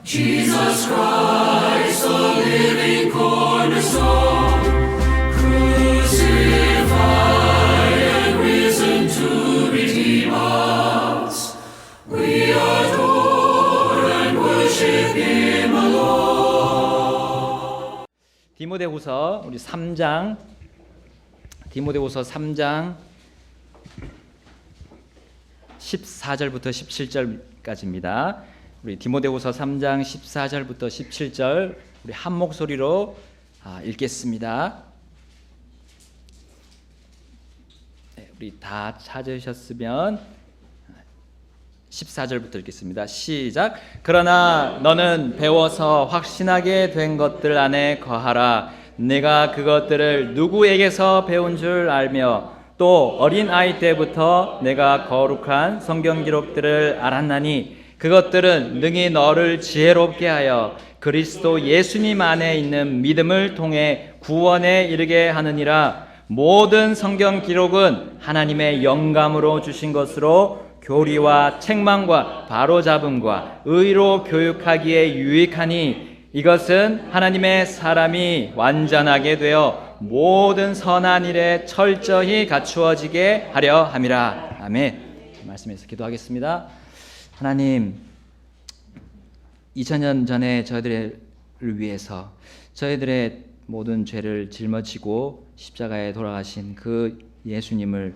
Jesus Christ, the living cornerstone, crucified and risen to redeem us. We adore and worship Him alone. 디모데후서 우리 3장, 디모데후서 3장 14절부터 17절까지입니다. 우리 디모데후서 3장 14절부터 17절 우리 한 목소리로 읽겠습니다. 네, 우리 다 찾으셨으면 14절부터 읽겠습니다. 시작. 그러나 너는 배워서 확신하게 된 것들 안에 거하라. 내가 그것들을 누구에게서 배운 줄 알며 또 어린 아이 때부터 내가 거룩한 성경 기록들을 알았나니 그것들은 능히 너를 지혜롭게 하여 그리스도 예수님 안에 있는 믿음을 통해 구원에 이르게 하느니라. 모든 성경 기록은 하나님의 영감으로 주신 것으로 교리와 책망과 바로잡음과 의로 교육하기에 유익하니 이것은 하나님의 사람이 완전하게 되어 모든 선한 일에 철저히 갖추어지게 하려 함이라. 아멘. 말씀에서 기도하겠습니다. 하나님, 2000년 전에 저희들을 위해서 저희들의 모든 죄를 짊어지고 십자가에 돌아가신 그 예수님을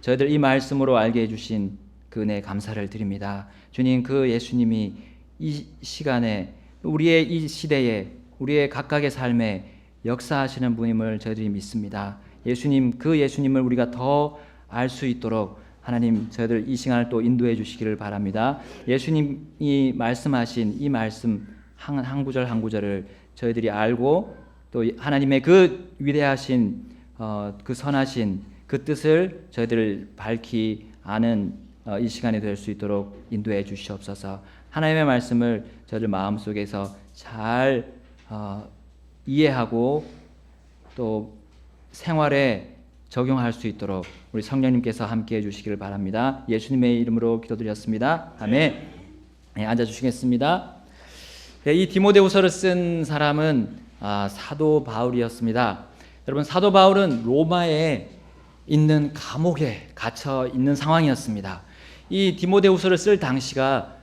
저희들 이 말씀으로 알게 해주신 그 은혜에 감사를 드립니다. 주님, 그 예수님이 이 시간에 우리의 이 시대에 우리의 각각의 삶에 역사하시는 분임을 저희들이 믿습니다. 예수님, 그 예수님을 우리가 더 알 수 있도록 하나님 저희들 이 시간을 또 인도해 주시기를 바랍니다. 예수님이 말씀하신 이 말씀 한 구절 한 구절을 저희들이 알고 또 하나님의 그 위대하신 그 선하신 그 뜻을 저희들 밝히 아는 이 시간이 될 수 있도록 인도해 주시옵소서. 하나님의 말씀을 저희들 마음속에서 잘 이해하고 또 생활에 적용할 수 있도록 우리 성령님께서 함께해 주시기를 바랍니다. 예수님의 이름으로 기도드렸습니다. 아멘. 네, 앉아주시겠습니다. 네, 이 디모데후서를 쓴 사람은 사도 바울이었습니다. 여러분, 사도 바울은 로마에 있는 감옥에 갇혀 있는 상황이었습니다. 이 디모데후서를 쓸 당시가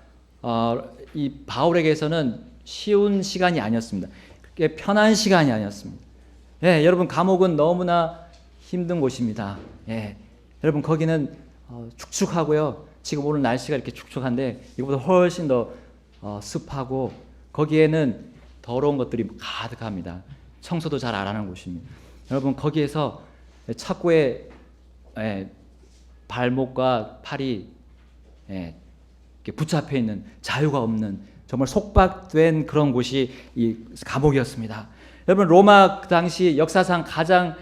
이 바울에게서는 쉬운 시간이 아니었습니다. 그게 편한 시간이 아니었습니다. 예, 여러분, 감옥은 너무나 힘든 곳입니다. 예, 여러분, 거기는 축축하고요. 지금 오늘 날씨가 이렇게 축축한데 이거보다 훨씬 더 습하고 거기에는 더러운 것들이 가득합니다. 청소도 잘 안 하는 곳입니다. 여러분, 거기에서 착고에 발목과 팔이 이렇게 붙잡혀 있는 자유가 없는 정말 속박된 그런 곳이 이 감옥이었습니다. 여러분, 로마 그 당시 역사상 가장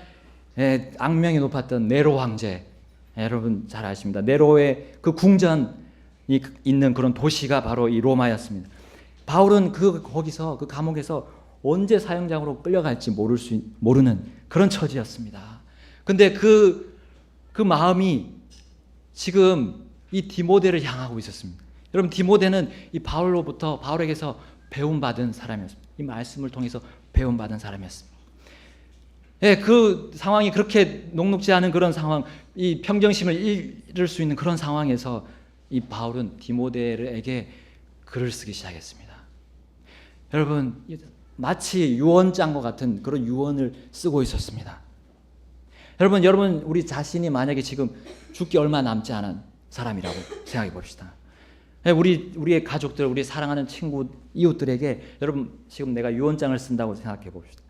악명이 높았던 네로 황제, 여러분 잘 아십니다. 네로의 그 궁전이 있는 그런 도시가 바로 이 로마였습니다. 바울은 거기서 그 감옥에서 언제 사형장으로 끌려갈지 모르는 그런 처지였습니다. 근데 그 마음이 지금 이 디모데를 향하고 있었습니다. 여러분, 디모데는 이 바울에게서 배움받은 사람이었습니다. 이 말씀을 통해서 배움받은 사람이었습니다. 예, 그 상황이 그렇게 녹록지 않은 그런 상황, 이 평정심을 잃을 수 있는 그런 상황에서 이 바울은 디모데에게 글을 쓰기 시작했습니다. 여러분, 마치 유언장과 같은 그런 유언을 쓰고 있었습니다. 여러분, 우리 자신이 만약에 지금 죽기 얼마 남지 않은 사람이라고 생각해 봅시다. 우리의 가족들, 우리 사랑하는 친구, 이웃들에게 여러분, 지금 내가 유언장을 쓴다고 생각해 봅시다.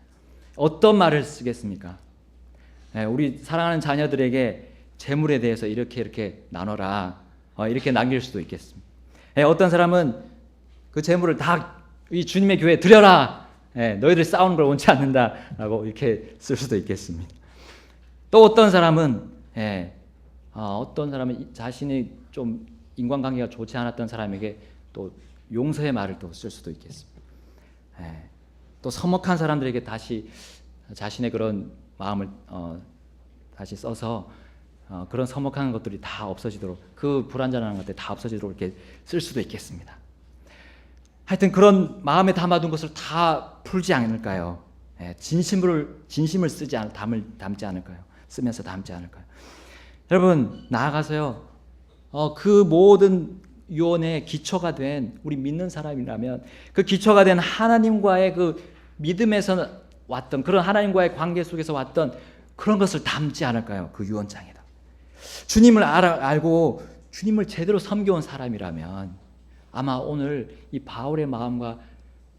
어떤 말을 쓰겠습니까? 우리 사랑하는 자녀들에게 재물에 대해서 이렇게 나눠라, 이렇게 남길 수도 있겠습니다. 어떤 사람은 그 재물을 다 이 주님의 교회에 드려라, 너희들 싸우는 걸 원치 않는다라고 이렇게 쓸 수도 있겠습니다. 또 어떤 사람은 자신이 좀 인간관계가 좋지 않았던 사람에게 또 용서의 말을 또 쓸 수도 있겠습니다. 또 서먹한 사람들에게 다시 자신의 그런 마음을 다시 써서 그런 서먹한 것들이 다 없어지도록, 그 불완전한 것들 다 없어지도록 이렇게 쓸 수도 있겠습니다. 하여튼 그런 마음에 담아둔 것을 다 풀지 않을까요? 진심을 쓰지 담지 않을까요? 쓰면서 담지 않을까요? 여러분, 나아가서요, 그 모든 유언의 기초가 된, 우리 믿는 사람이라면 그 기초가 된 하나님과의 그 믿음에서 왔던, 그런 하나님과의 관계 속에서 왔던 그런 것을 담지 않을까요? 그 유언장에다. 주님을 알고 주님을 제대로 섬겨온 사람이라면 아마 오늘 이 바울의 마음과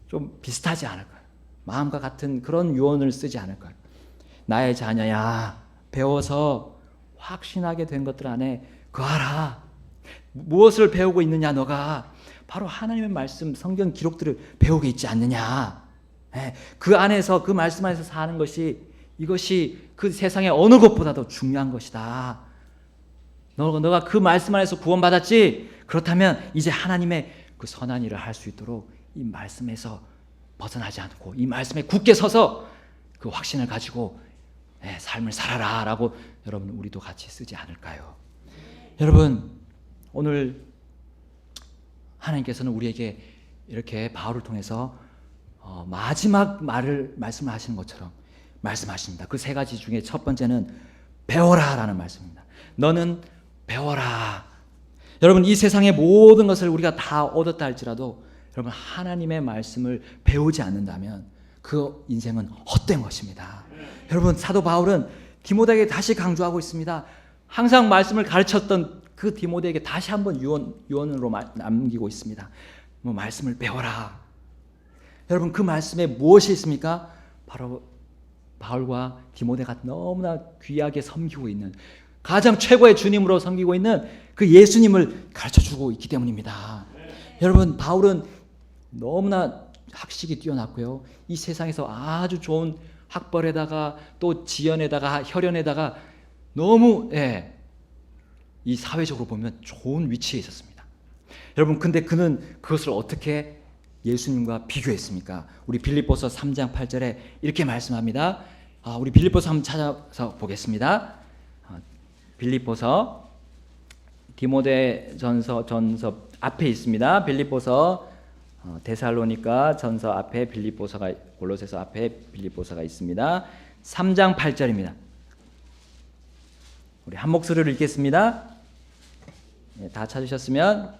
좀 비슷하지 않을까요? 마음과 같은 그런 유언을 쓰지 않을까요? 나의 자녀야, 배워서 확신하게 된 것들 안에 거하라. 무엇을 배우고 있느냐? 너가 바로 하나님의 말씀, 성경 기록들을 배우고 있지 않느냐? 그 안에서, 그 말씀 안에서 사는 것이, 이것이 그 세상의 어느 것보다도 중요한 것이다. 너가 그 말씀 안에서 구원받았지? 그렇다면 이제 하나님의 그 선한 일을 할 수 있도록 이 말씀에서 벗어나지 않고 이 말씀에 굳게 서서 그 확신을 가지고 삶을 살아라 라고 여러분, 우리도 같이 쓰지 않을까요? 여러분, 오늘 하나님께서는 우리에게 이렇게 바울을 통해서 마지막 말씀을 하시는 것처럼 말씀하십니다. 그 세 가지 중에 첫 번째는 배워라 라는 말씀입니다. 너는 배워라. 여러분, 이 세상의 모든 것을 우리가 다 얻었다 할지라도 여러분, 하나님의 말씀을 배우지 않는다면 그 인생은 헛된 것입니다. 여러분, 사도 바울은 디모데에게 다시 강조하고 있습니다. 항상 말씀을 가르쳤던 그 디모데에게 다시 한번 유언으로 남기고 있습니다. 말씀을 배워라. 여러분, 그 말씀에 무엇이 있습니까? 바로 바울과 디모데가 너무나 귀하게 섬기고 있는, 가장 최고의 주님으로 섬기고 있는 그 예수님을 가르쳐주고 있기 때문입니다. 여러분, 바울은 너무나 학식이 뛰어났고요, 이 세상에서 아주 좋은 학벌에다가 또 지연에다가 혈연에다가 너무 이 사회적으로 보면 좋은 위치에 있었습니다. 여러분, 근데 그는 그것을 어떻게 예수님과 비교했습니까? 우리 빌립보서 3장 8절에 이렇게 말씀합니다. 우리 빌립보서 한번 찾아서 보겠습니다. 빌립보서, 디모데전서 앞에 있습니다. 빌립보서, 데살로니가 전서 앞에 빌립보서가, 골로새서 앞에 빌립보서가 있습니다. 3장 8절입니다. 우리 한 목소리로 읽겠습니다. 다 찾으셨으면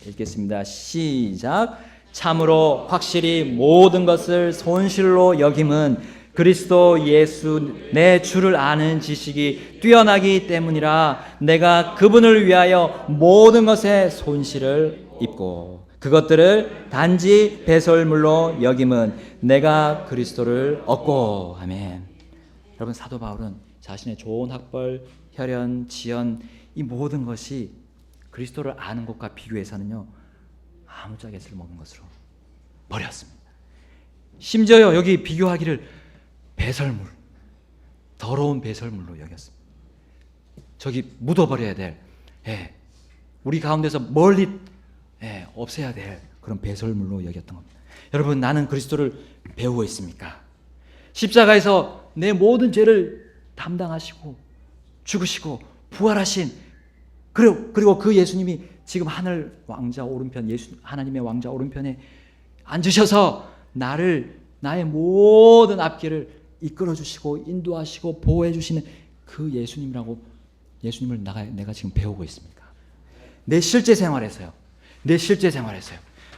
읽겠습니다. 시작. 참으로 확실히 모든 것을 손실로 여김은 그리스도 예수 내 주를 아는 지식이 뛰어나기 때문이라. 내가 그분을 위하여 모든 것에 손실을 입고 그것들을 단지 배설물로 여김은 내가 그리스도를 얻고. 아멘. 여러분, 사도 바울은 자신의 좋은 학벌, 혈연, 지연, 이 모든 것이 그리스도를 아는 것과 비교해서는요, 아무짝에 쓸모없는 것으로 버렸습니다. 심지어요, 여기 비교하기를 배설물, 더러운 배설물로 여겼습니다. 저기 묻어버려야 될, 우리 가운데서 멀리 없애야 될 그런 배설물로 여겼던 겁니다. 여러분, 나는 그리스도를 배우고 있습니까? 십자가에서 내 모든 죄를 담당하시고 죽으시고 부활하신, 그리고 그 예수님이 지금 하늘 왕자 오른편, 하나님의 왕자 오른편에 앉으셔서 나의 모든 앞길을 이끌어 주시고 인도하시고 보호해 주시는 그 예수님을 내가 지금 배우고 있습니까? 내 실제 생활에서요.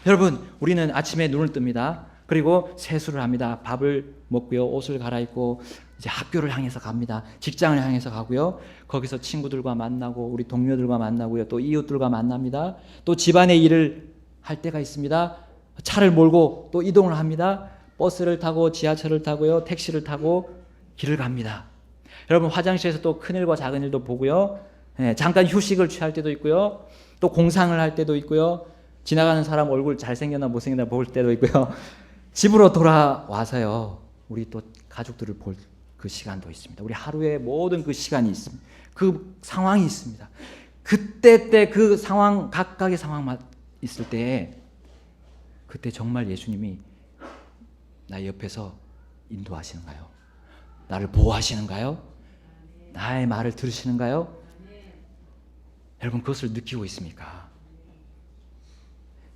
여러분, 우리는 아침에 눈을 뜹니다. 그리고 세수를 합니다. 밥을 먹고요, 옷을 갈아입고 이제 학교를 향해서 갑니다. 직장을 향해서 가고요, 거기서 친구들과 만나고 우리 동료들과 만나고요, 또 이웃들과 만납니다. 또 집안의 일을 할 때가 있습니다. 차를 몰고 또 이동을 합니다. 버스를 타고 지하철을 타고요, 택시를 타고 길을 갑니다. 여러분, 화장실에서 또 큰일과 작은일도 보고요, 잠깐 휴식을 취할 때도 있고요, 또 공상을 할 때도 있고요, 지나가는 사람 얼굴 잘생겼나 못생겼나 볼 때도 있고요, 집으로 돌아와서요, 우리 또 가족들을 볼 그 시간도 있습니다. 우리 하루에 모든 그 시간이 있습니다. 그 상황이 있습니다. 그때 그 상황, 각각의 상황만 있을 때, 그때 정말 예수님이 나의 옆에서 인도하시는가요? 나를 보호하시는가요? 나의 말을 들으시는가요? 여러분 그것을 느끼고 있습니까?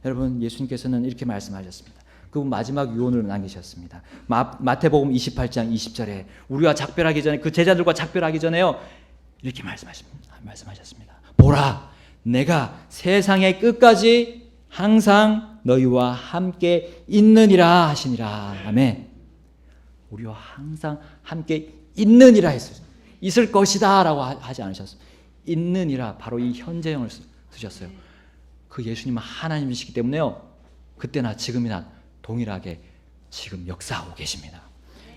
여러분 예수님께서는 이렇게 말씀하셨습니다. 그분 마지막 유언을 남기셨습니다. 마태복음 28장 20절에 우리와 작별하기 전에 그 제자들과 작별하기 전에요. 이렇게 말씀하셨습니다. 보라 내가 세상의 끝까지 항상 너희와 함께 있느니라 하시니라. 아멘. 우리와 항상 함께 있느니라 했어요. 있을 것이다 라고 하지 않으셨어요. 있느니라 바로 이 현재형을 쓰셨어요. 그 예수님은 하나님이시기 때문에요. 그때나 지금이나 동일하게 지금 역사하고 계십니다.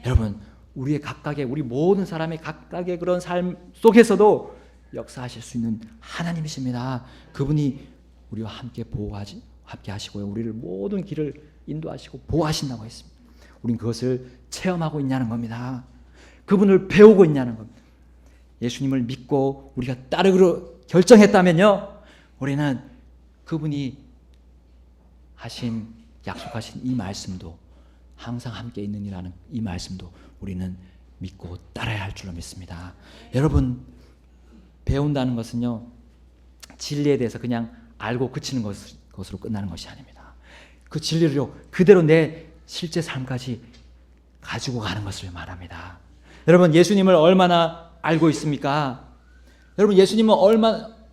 여러분 우리의 각각의 우리 모든 사람의 각각의 그런 삶 속에서도 역사하실 수 있는 하나님이십니다. 그분이 우리와 함께 함께 하시고요. 우리를 모든 길을 인도하시고 보호하신다고 했습니다. 우린 그것을 체험하고 있냐는 겁니다. 그분을 배우고 있냐는 겁니다. 예수님을 믿고 우리가 따르기로 결정했다면요. 우리는 그분이 약속하신 이 말씀도 항상 함께 있느니라는 이 말씀도 우리는 믿고 따라야 할 줄로 믿습니다. 여러분 배운다는 것은요. 진리에 대해서 그냥 알고 그치는 것으로 끝나는 것이 아닙니다. 그 진리를 그대로 내 실제 삶까지 가지고 가는 것을 말합니다. 여러분 예수님을 얼마나 알고 있습니까? 여러분 예수님은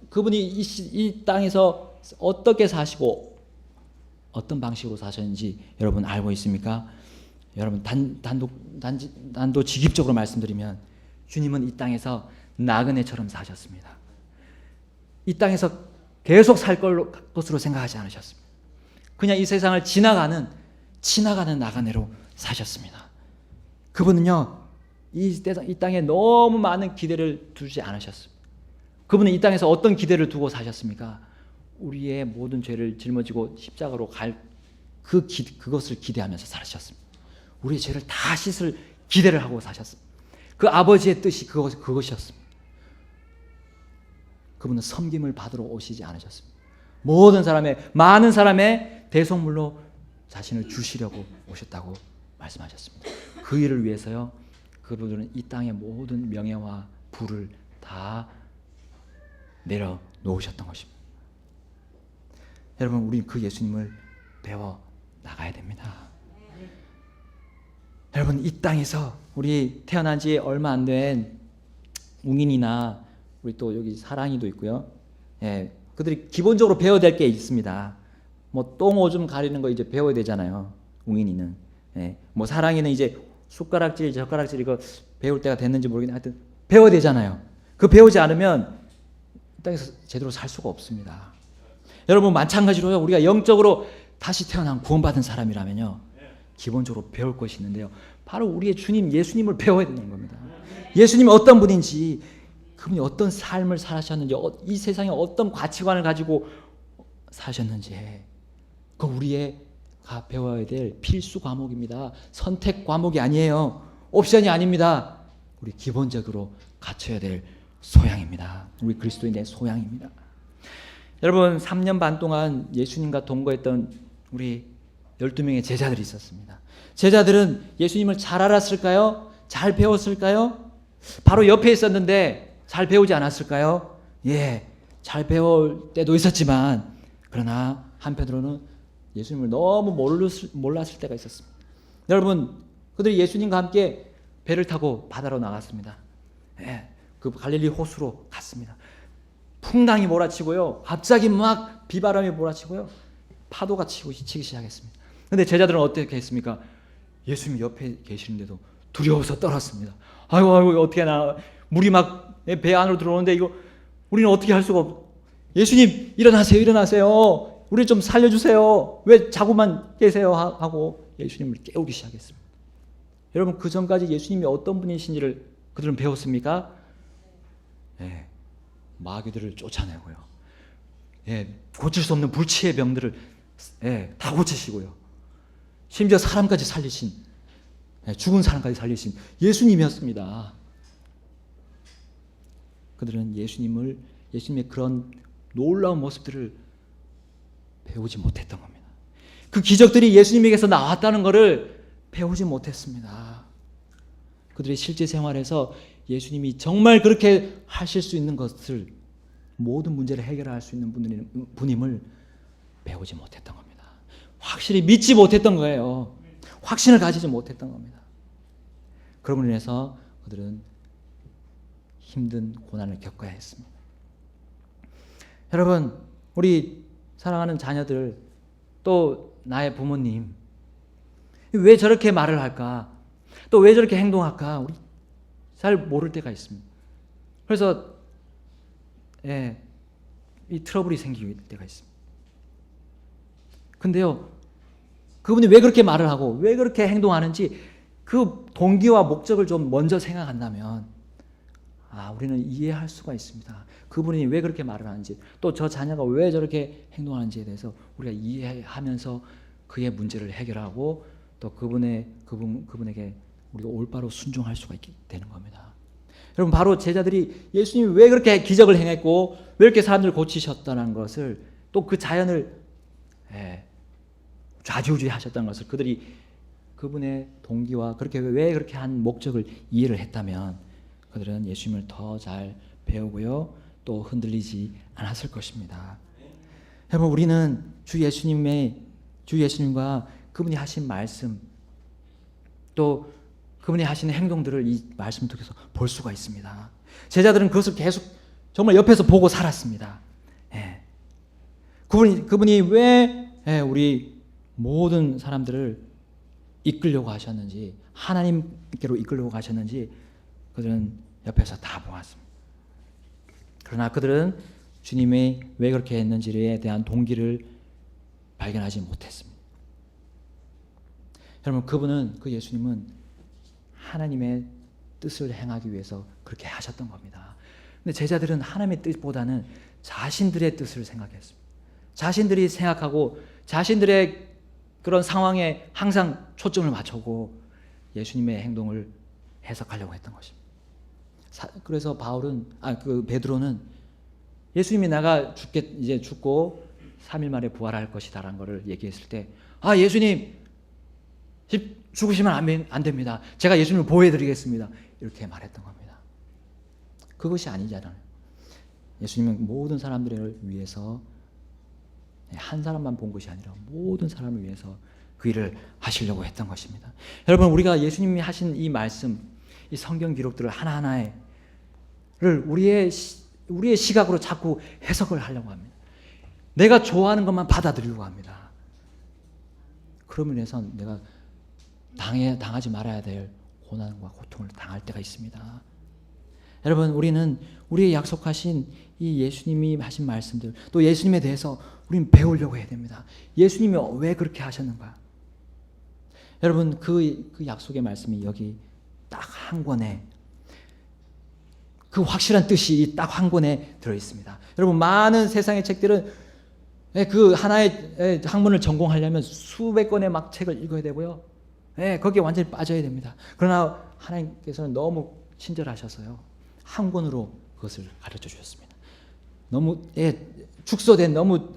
그분이 이 땅에서 어떻게 사시고 어떤 방식으로 사셨는지 여러분 알고 있습니까? 여러분 단도직입적으로 말씀드리면 주님은 이 땅에서 나그네처럼 사셨습니다. 이 땅에서 계속 살 것으로 생각하지 않으셨습니다. 그냥 이 세상을 지나가는 나그네로 사셨습니다. 그분은요 이 땅에 너무 많은 기대를 두지 않으셨습니다. 그분은 이 땅에서 어떤 기대를 두고 사셨습니까? 우리의 모든 죄를 짊어지고 십자가로 갈 그것을 기대하면서 사셨습니다. 우리의 죄를 다 씻을 기대를 하고 사셨습니다. 그 아버지의 뜻이 그것이었습니다. 그분은 섬김을 받으러 오시지 않으셨습니다. 많은 사람의 대속물로 자신을 주시려고 오셨다고 말씀하셨습니다. 그 일을 위해서요. 그분들은 이 땅의 모든 명예와 부를 다 내려놓으셨던 것입니다. 여러분 우리는 그 예수님을 배워 나가야 됩니다. 여러분 이 땅에서 우리 태어난 지 얼마 안 된 웅인이나 우리 또 여기 사랑이도 있고요. 예, 그들이 기본적으로 배워야 될 게 있습니다. 뭐 똥 오줌 가리는 거 이제 배워야 되잖아요. 웅인이는. 예, 뭐 사랑이는 이제 숟가락질 젓가락질 이거 배울 때가 됐는지 모르겠는데 하여튼 배워야 되잖아요. 그 배우지 않으면 이 땅에서 제대로 살 수가 없습니다. 여러분 마찬가지로요. 우리가 영적으로 다시 태어난 구원받은 사람이라면요. 기본적으로 배울 것이 있는데요. 바로 우리의 주님 예수님을 배워야 되는 겁니다. 예수님이 어떤 분인지 그분이 어떤 삶을 살았는지 이 세상에 어떤 가치관을 가지고 사셨는지 그 우리가 배워야 될 필수 과목입니다. 선택 과목이 아니에요. 옵션이 아닙니다. 우리 기본적으로 갖춰야 될 소양입니다. 우리 그리스도인의 소양입니다. 여러분 3년 반 동안 예수님과 동거했던 우리 12명의 제자들이 있었습니다. 제자들은 예수님을 잘 알았을까요? 잘 배웠을까요? 바로 옆에 있었는데 잘 배우지 않았을까요? 예, 잘 배울 때도 있었지만 그러나 한편으로는 예수님을 너무 몰랐을 때가 있었습니다. 여러분 그들이 예수님과 함께 배를 타고 바다로 나갔습니다. 예, 그 갈릴리 호수로 갔습니다. 풍랑이 몰아치고요. 갑자기 막 비바람이 몰아치고요. 파도가 치기 시작했습니다. 그런데 제자들은 어떻게 했습니까? 예수님 옆에 계시는데도 두려워서 떨었습니다. 아이고 어떻게 물이 막 배 안으로 들어오는데 이거 우리는 어떻게 할 수가 없어. 예수님 일어나세요. 우리 좀 살려주세요. 왜 자고만 계세요 하고 예수님을 깨우기 시작했습니다. 여러분 그 전까지 예수님이 어떤 분이신지를 그들은 배웠습니까? 예, 마귀들을 쫓아내고요. 예, 고칠 수 없는 불치의 병들을 다 고치시고요. 심지어 사람까지 살리신, 죽은 사람까지 살리신 예수님이었습니다. 그들은 예수님의 그런 놀라운 모습들을 배우지 못했던 겁니다. 그 기적들이 예수님에게서 나왔다는 것을 배우지 못했습니다. 그들의 실제 생활에서 예수님이 정말 그렇게 하실 수 있는 것을, 모든 문제를 해결할 수 있는 분임을 배우지 못했던 겁니다. 확실히 믿지 못했던 거예요. 확신을 가지지 못했던 겁니다. 그러므로 인해서 그들은 힘든 고난을 겪어야 했습니다. 여러분, 우리 사랑하는 자녀들, 또 나의 부모님, 왜 저렇게 말을 할까? 또 왜 저렇게 행동할까? 우리 잘 모를 때가 있습니다. 그래서 이 트러블이 생길 때가 있습니다. 근데요, 그분이 왜 그렇게 말을 하고 왜 그렇게 행동하는지 그 동기와 목적을 좀 먼저 생각한다면 우리는 이해할 수가 있습니다. 그분이 왜 그렇게 말을 하는지, 또 저 자녀가 왜 저렇게 행동하는지에 대해서 우리가 이해하면서 그의 문제를 해결하고 또 그분에게 우리가 올바로 순종할 수가 있게 되는 겁니다. 여러분, 바로 제자들이 예수님이 왜 그렇게 기적을 행했고 왜 이렇게 사람들을 고치셨다는 것을, 또 그 자연을 좌지우지하셨다는 것을 그분의 동기와 왜 그렇게 한 목적을 이해를 했다면 그들은 예수님을 더 잘 배우고요, 또 흔들리지 않았을 것입니다. 여러분, 우리는 주 예수님과 그분이 하신 말씀, 또 그분이 하시는 행동들을 이 말씀 통해서 볼 수가 있습니다. 제자들은 그것을 계속 정말 옆에서 보고 살았습니다. 그분이 왜 우리 모든 사람들을 이끌려고 하셨는지, 하나님께로 이끌려고 하셨는지 그들은 옆에서 다 보았습니다. 그러나 그들은 주님이 왜 그렇게 했는지에 대한 동기를 발견하지 못했습니다. 여러분, 그 예수님은 하나님의 뜻을 행하기 위해서 그렇게 하셨던 겁니다. 근데 제자들은 하나님의 뜻보다는 자신들의 뜻을 생각했습니다. 자신들이 생각하고 자신들의 그런 상황에 항상 초점을 맞추고 예수님의 행동을 해석하려고 했던 것입니다. 그래서 베드로는 예수님이 내가 이제 죽고 3일 만에 부활할 것이다라는 것을 얘기했을 때, 예수님 죽으시면 안 됩니다. 제가 예수님을 보호해드리겠습니다. 이렇게 말했던 겁니다. 그것이 아니잖아요. 예수님은 모든 사람들을 위해서, 한 사람만 본 것이 아니라 모든 사람을 위해서 그 일을 하시려고 했던 것입니다. 여러분, 우리가 예수님이 하신 이 말씀, 이 성경 기록들을 하나하나를 우리의 시각으로 자꾸 해석을 하려고 합니다. 내가 좋아하는 것만 받아들이려고 합니다. 그러면 해서 내가 당하지 말아야 될 고난과 고통을 당할 때가 있습니다. 여러분, 우리는 우리의 약속하신 이 예수님이 하신 말씀들, 또 예수님에 대해서 우리는 배우려고 해야 됩니다. 예수님이 왜 그렇게 하셨는가? 여러분, 그 약속의 말씀이 여기 딱 한 권에, 그 확실한 뜻이 딱 한 권에 들어있습니다. 여러분, 많은 세상의 책들은 그 하나의 학문을 전공하려면 수백 권의 막 책을 읽어야 되고요. 거기에 완전히 빠져야 됩니다. 그러나 하나님께서는 너무 친절하셔서요, 한 권으로 그것을 가르쳐 주셨습니다. 너무 축소된, 너무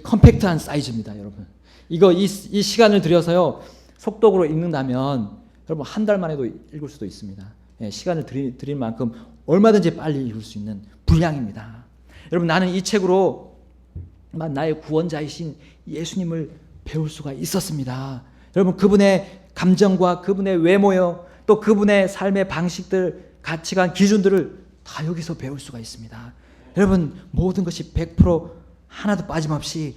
컴팩트한 사이즈입니다, 여러분. 이 시간을 들여서요, 속독으로 읽는다면 여러분 한 달 만에도 읽을 수도 있습니다. 시간을 드릴 만큼 얼마든지 빨리 읽을 수 있는 분량입니다. 여러분, 나는 이 책으로 나의 구원자이신 예수님을 배울 수가 있었습니다. 여러분, 그분의 감정과 그분의 외모요, 또 그분의 삶의 방식들, 가치관, 기준들을 다 여기서 배울 수가 있습니다. 여러분, 모든 것이 100% 하나도 빠짐없이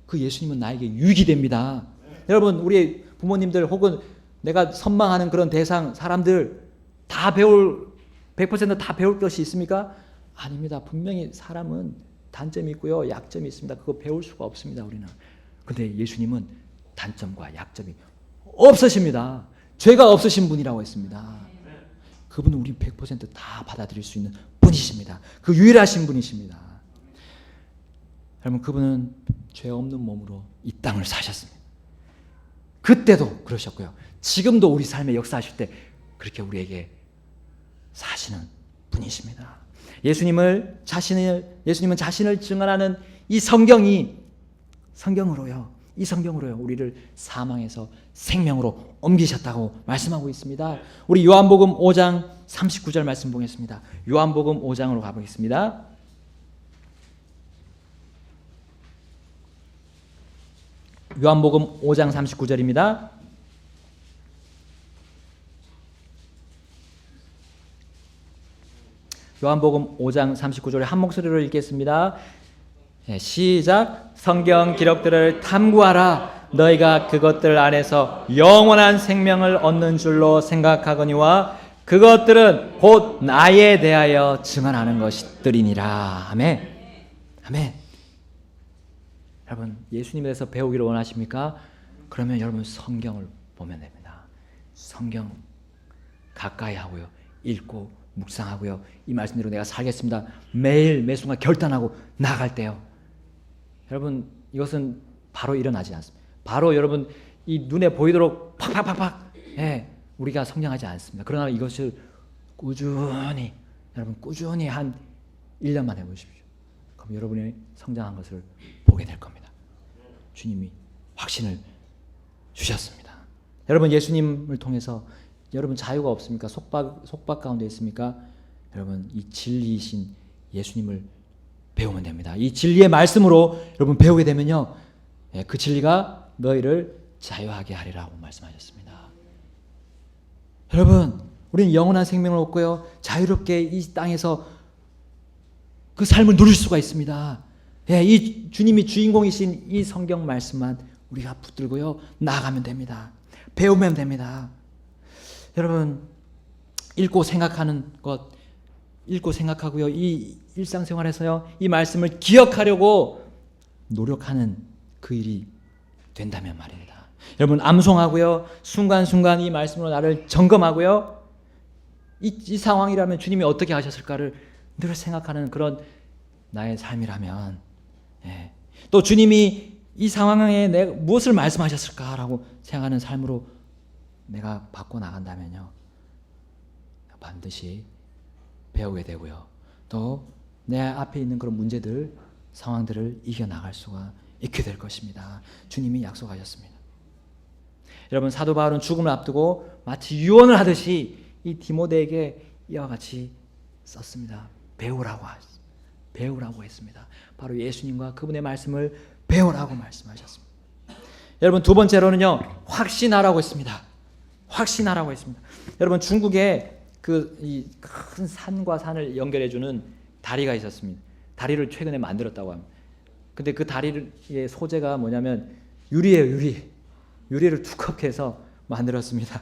그 예수님은 나에게 유익이 됩니다. 여러분, 우리 부모님들 혹은 내가 선망하는 그런 대상 사람들 다 100% 다 배울 것이 있습니까? 아닙니다. 분명히 사람은 단점이 있고요, 약점이 있습니다. 그거 배울 수가 없습니다, 우리는. 근데 예수님은 단점과 약점이 없으십니다. 죄가 없으신 분이라고 했습니다. 그분은 우리 100% 받아들일 수 있는 분이십니다. 그 유일하신 분이십니다. 여러분, 그분은 죄 없는 몸으로 이 땅을 사셨습니다. 그때도 그러셨고요, 지금도 우리 삶에 역사하실 때 그렇게 우리에게 사시는 분이십니다. 예수님은 자신을 증언하는 이 성경으로요, 이 성경으로요 우리를 사망에서 생명으로 옮기셨다고 말씀하고 있습니다. 우리 요한복음 5장 39절 말씀 보겠습니다. 요한복음 5장으로 가보겠습니다. 요한복음 5장 39절입니다. 요한복음 5장 39절에 한 목소리로 읽겠습니다. 시작. 성경 기록들을 탐구하라. 너희가 그것들 안에서 영원한 생명을 얻는 줄로 생각하거니와 그것들은 곧 나에 대하여 증언하는 것이들이니라. 아멘. 아멘. 여러분 예수님에 대해서 배우기를 원하십니까? 그러면 여러분 성경을 보면 됩니다. 성경 가까이 하고요. 읽고 묵상하고요. 이 말씀대로 내가 살겠습니다. 매일 매순간 결단하고 나아갈 때요. 여러분 이것은 바로 일어나지 않습니다. 바로 여러분 이 눈에 보이도록 팍팍팍팍 우리가 성장하지 않습니다. 그러나 이것을 꾸준히 여러분 꾸준히 한 1년만 해보십시오. 그럼 여러분이 성장한 것을 보게 될 겁니다. 주님이 확신을 주셨습니다. 여러분 예수님을 통해서 여러분 자유가 없습니까? 속박 가운데 있습니까? 여러분 이 진리이신 예수님을 배우면 됩니다. 이 진리의 말씀으로 여러분 배우게 되면요, 그 진리가 너희를 자유하게 하리라고 말씀하셨습니다. 여러분 우리는 영원한 생명을 얻고요 자유롭게 이 땅에서 그 삶을 누릴 수가 있습니다. 이 주님이 주인공이신 이 성경 말씀만 우리가 붙들고요 나아가면 됩니다. 배우면 됩니다. 여러분 읽고 생각하는 것, 읽고 생각하고요 이 일상생활에서요 이 말씀을 기억하려고 노력하는 그 일이 된다면 말입니다. 여러분 암송하고요 순간순간 이 말씀으로 나를 점검하고요 이 상황이라면 주님이 어떻게 하셨을까를 늘 생각하는 그런 나의 삶이라면, 또 주님이 이 상황에 내가 무엇을 말씀하셨을까라고 생각하는 삶으로 내가 바꿔 나간다면요 반드시 배우게 되고요 또 내 앞에 있는 그런 문제들, 상황들을 이겨나갈 수가 있게 될 것입니다. 주님이 약속하셨습니다. 여러분 사도 바울은 죽음을 앞두고 마치 유언을 하듯이 이 디모데에게 이와 같이 썼습니다. 배우라고 했습니다. 바로 예수님과 그분의 말씀을 배우라고 말씀하셨습니다. 여러분 두 번째로는요 확신하라고 했습니다. 확신하라고 했습니다. 여러분 중국에 이 큰 산과 산을 연결해주는 다리가 있었습니다. 다리를 최근에 만들었다고 합니다. 근데 그 다리의 소재가 뭐냐면 유리예요. 유리를 두껍게 해서 만들었습니다.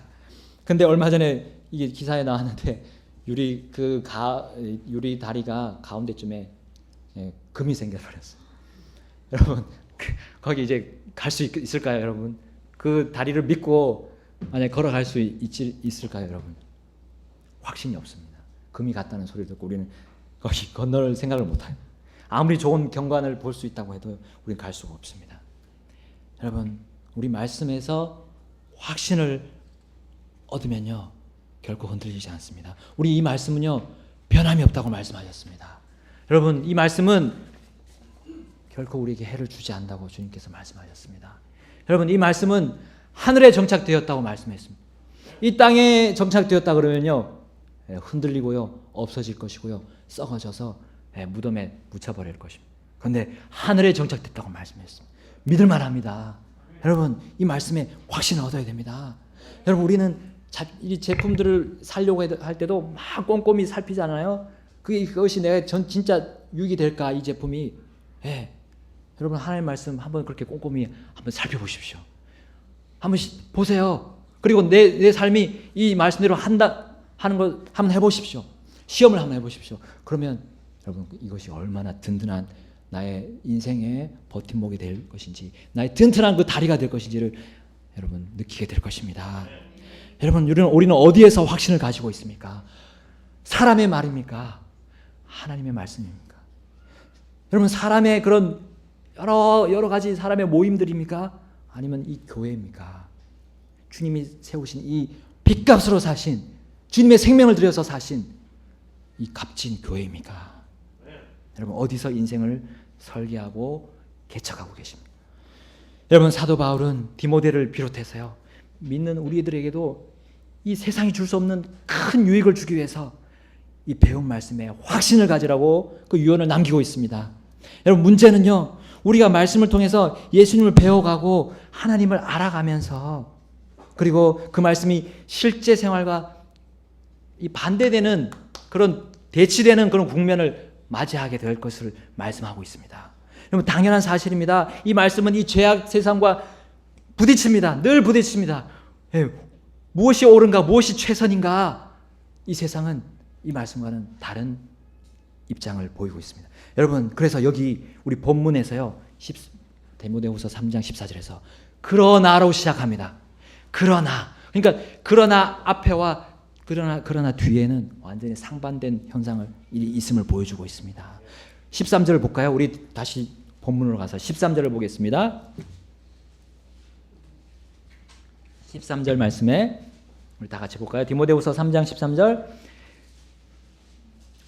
근데 얼마 전에 이게 기사에 나왔는데 유리 다리가 가운데쯤에 금이 생겨버렸어요. 여러분 거기 이제 갈 수 있을까요, 여러분? 그 다리를 믿고 만약 걸어갈 수 있을까요, 여러분? 확신이 없습니다. 금이 갔다는 소리를 듣고 우리는 거기 건널 생각을 못해요. 아무리 좋은 경관을 볼 수 있다고 해도 우리는 갈 수가 없습니다. 여러분 우리 말씀에서 확신을 얻으면요 결코 흔들리지 않습니다. 우리 이 말씀은요 변함이 없다고 말씀하셨습니다. 여러분 이 말씀은 결코 우리에게 해를 주지 않는다고 주님께서 말씀하셨습니다. 여러분 이 말씀은 하늘에 정착되었다고 말씀했습니다. 이 땅에 정착되었다 그러면요 흔들리고요 없어질 것이고요 썩어져서 무덤에 묻혀버릴 것입니다. 그런데 하늘에 정착됐다고 말씀했습니다. 믿을만 합니다. 여러분 이 말씀에 확신을 얻어야 됩니다. 여러분 우리는 이 제품들을 사려고 할 때도 막 꼼꼼히 살피잖아요. 그것이 내가 진짜 유익이 될까 이 제품이. 여러분 하나님의 말씀 한번 그렇게 꼼꼼히 한번 살펴보십시오. 한번 보세요. 그리고 내 삶이 이 말씀대로 하는 걸 한번 해보십시오. 시험을 한번 해보십시오. 그러면 여러분 이것이 얼마나 든든한 나의 인생의 버팀목이 될 것인지, 나의 튼튼한 그 다리가 될 것인지를 여러분 느끼게 될 것입니다. 여러분 우리는 어디에서 확신을 가지고 있습니까? 사람의 말입니까? 하나님의 말씀입니까? 여러분 사람의 그런 여러 가지 사람의 모임들입니까? 아니면 이 교회입니까? 주님이 세우신 이 빚값으로 사신, 주님의 생명을 들여서 사신 이 값진 교회입니까? 여러분 어디서 인생을 설계하고 개척하고 계십니까? 여러분, 사도 바울은 디모데를 비롯해서요, 믿는 우리들에게도 이 세상이 줄 수 없는 큰 유익을 주기 위해서 이 배운 말씀에 확신을 가지라고 그 유언을 남기고 있습니다. 여러분, 문제는요, 우리가 말씀을 통해서 예수님을 배워가고 하나님을 알아가면서, 그리고 그 말씀이 실제 생활과 이 반대되는 그런 대치되는 그런 국면을 맞이하게 될 것을 말씀하고 있습니다. 여러분, 당연한 사실입니다. 이 말씀은 이 죄악 세상과 부딪힙니다. 늘 부딪힙니다. 무엇이 옳은가, 무엇이 최선인가, 이 세상은 이 말씀과는 다른 입장을 보이고 있습니다. 여러분, 그래서 여기 우리 본문에서요, 디모데후서 3장 14절에서 그러나로 시작합니다. 그러나, 그러니까 그러나 앞에와 그러나 뒤에는 완전히 상반된 현상을 있음을 보여주고 있습니다. 13절을 볼까요? 우리 다시 본문으로 가서 13절을 보겠습니다. 13절 말씀에 우리 다 같이 볼까요? 디모데후서 3장 13절.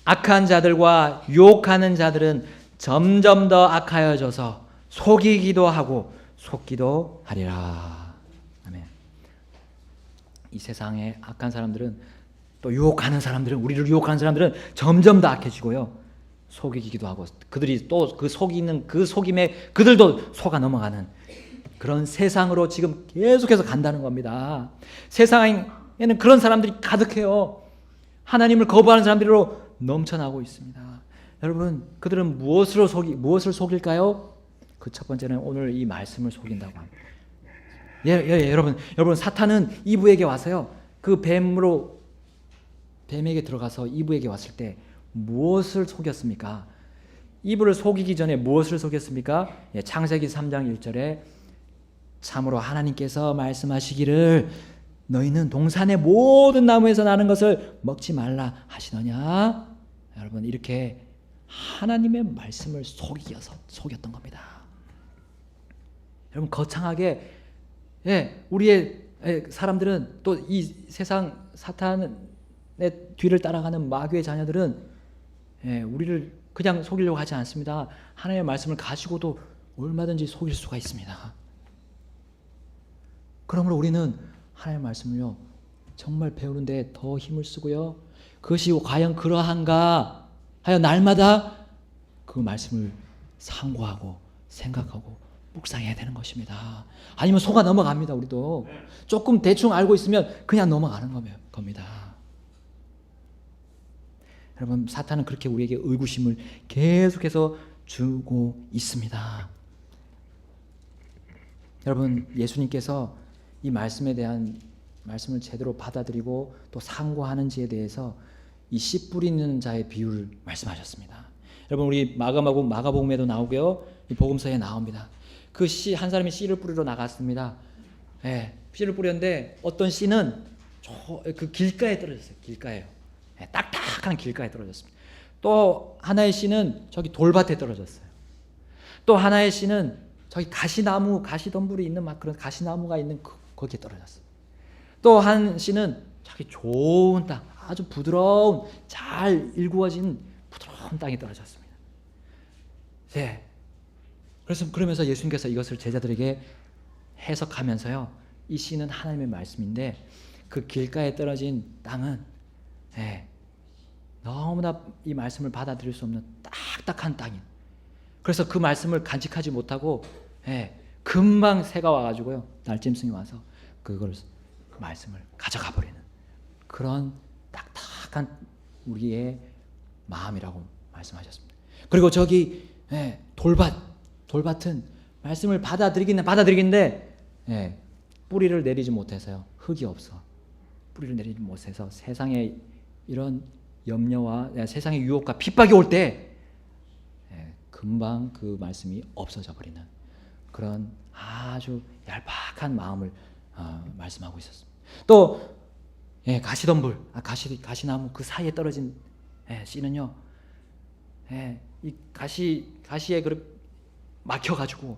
악한 자들과 유혹하는 자들은 점점 더 악하여져서 속이기도 하고 속기도 하리라. 아멘. 이 세상에 악한 사람들은, 또 유혹하는 사람들은, 우리를 유혹하는 사람들은 점점 더 악해지고요, 속이기도 하고, 그들이 또 그 속이는 그 속임에 그들도 속아 넘어가는 그런 세상으로 지금 계속해서 간다는 겁니다. 세상에는 그런 사람들이 가득해요. 하나님을 거부하는 사람들로 넘쳐나고 있습니다. 여러분, 그들은 무엇을 속일까요? 그 첫 번째는 오늘 이 말씀을 속인다고 합니다. 여러분, 사탄은 이브에게 와서요, 그 뱀에게 들어가서 이브에게 왔을 때 무엇을 속였습니까? 이브를 속이기 전에 무엇을 속였습니까? 창세기 3장 1절에 참으로 하나님께서 말씀하시기를 너희는 동산의 모든 나무에서 나는 것을 먹지 말라 하시느냐? 여러분, 이렇게 하나님의 말씀을 속였던 겁니다. 여러분, 거창하게, 우리의 사람들은, 또 이 세상 사탄의 뒤를 따라가는 마귀의 자녀들은 우리를 그냥 속이려고 하지 않습니다. 하나님의 말씀을 가지고도 얼마든지 속일 수가 있습니다. 그러므로 우리는 하나님의 말씀을요, 정말 배우는데 더 힘을 쓰고요, 그것이 과연 그러한가 하여 날마다 그 말씀을 상고하고 생각하고 묵상해야 되는 것입니다. 아니면 속아 넘어갑니다. 우리도 조금 대충 알고 있으면 그냥 넘어가는 겁니다. 여러분, 사탄은 그렇게 우리에게 의구심을 계속해서 주고 있습니다. 여러분, 예수님께서 이 말씀에 대한 말씀을 제대로 받아들이고 또 상고하는지에 대해서 이 씨 뿌리는 자의 비유를 말씀하셨습니다. 여러분, 우리 마가복음에도 나오고요, 이 복음서에 나옵니다. 그 씨, 한 사람이 씨를 뿌리러 나갔습니다. 씨를 뿌렸는데 어떤 씨는 그 길가에 떨어졌어요. 길가에요. 딱딱한 길가에 떨어졌습니다. 또 하나의 씨는 저기 돌밭에 떨어졌어요. 또 하나의 씨는 저기 가시덤불이 있는 막 그런 가시나무가 있는 거기에 떨어졌어요. 또 한 씨는 저기 좋은 땅, 아주 부드러운, 잘 일구어진 부드러운 땅에 떨어졌습니다. 그러면서 예수님께서 이것을 제자들에게 해석하면서요, 이 씨는 하나님의 말씀인데 그 길가에 떨어진 땅은 너무나 이 말씀을 받아들일 수 없는 딱딱한 땅이에요. 그래서 그 말씀을 간직하지 못하고 금방 새가 와가지고요, 날짐승이 와서 그 말씀을 가져가 버리는 그런 딱딱한 우리의 마음이라고 말씀하셨습니다. 그리고 저기 돌밭은 말씀을 받아들이긴데 뿌리를 내리지 못해서요, 흙이 없어. 뿌리를 내리지 못해서 세상의 이런 염려와 세상의 유혹과 핍박이 올 때 금방 그 말씀이 없어져 버리는 그런 아주 얄팍한 마음을 말씀하고 있었습니다. 또 가시덤불, 가시나무 그 사이에 떨어진 씨는요, 이 가시에 막혀가지고